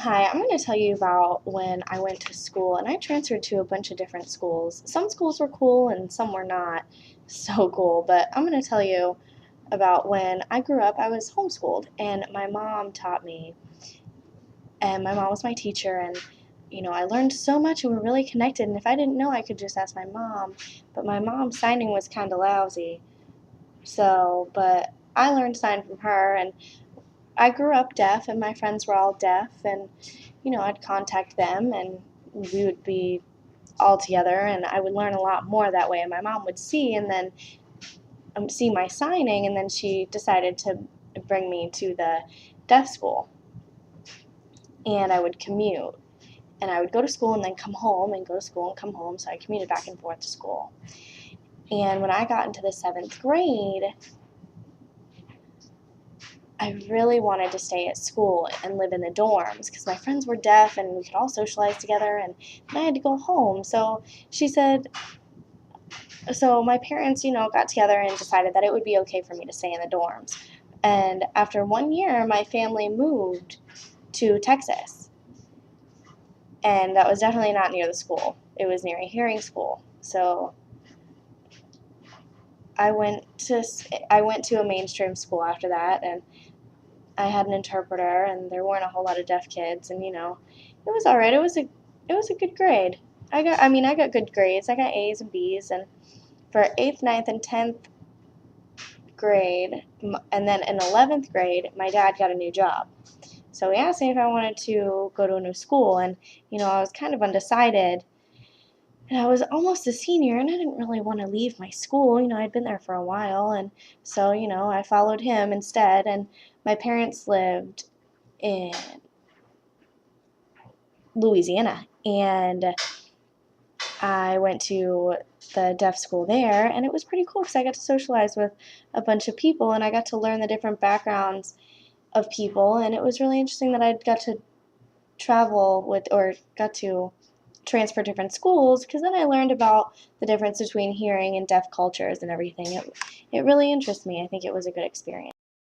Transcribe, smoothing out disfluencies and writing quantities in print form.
Hi, I'm going to tell you about when I went to school and I transferred to a bunch of different schools. Some schools were cool and some were not so cool, but I'm going to tell you about when I grew up. I was homeschooled and my mom taught me, and my mom was my teacher, and I learned so much and we're really connected. And if I didn't know, I could just ask my mom, but my mom's signing was kind of lousy. But I learned sign from her, and I grew up deaf, and my friends were all deaf, and I'd contact them, and we would be all together, and I would learn a lot more that way. And my mom would see, and then see my signing, and then she decided to bring me to the deaf school, and I would commute, and I would go to school and then come home, and go to school and come home. So I commuted back and forth to school. And when I got into the seventh grade, I really wanted to stay at school and live in the dorms because my friends were deaf and we could all socialize together, and I had to go home. So my parents, got together and decided that it would be okay for me to stay in the dorms. And after 1 year, my family moved to Texas. And that was definitely not near the school. It was near a hearing school. So I went to I went to a mainstream school after that, and I had an interpreter, and there weren't a whole lot of deaf kids, and it was all right. It was a good grade. I got good grades. I got A's and B's, and for 8th, ninth, and 10th grade, and then in 11th grade, my dad got a new job. So he asked me if I wanted to go to a new school, and I was kind of undecided. And I was almost a senior, and I didn't really want to leave my school. I'd been there for a while, and so I followed him instead. And my parents lived in Louisiana, and I went to the deaf school there, and it was pretty cool because I got to socialize with a bunch of people, and I got to learn the different backgrounds of people, and it was really interesting that I got to travel with, or got to transfer different schools, because then I learned about the difference between hearing and deaf cultures and everything. It really interests me. I think it was a good experience.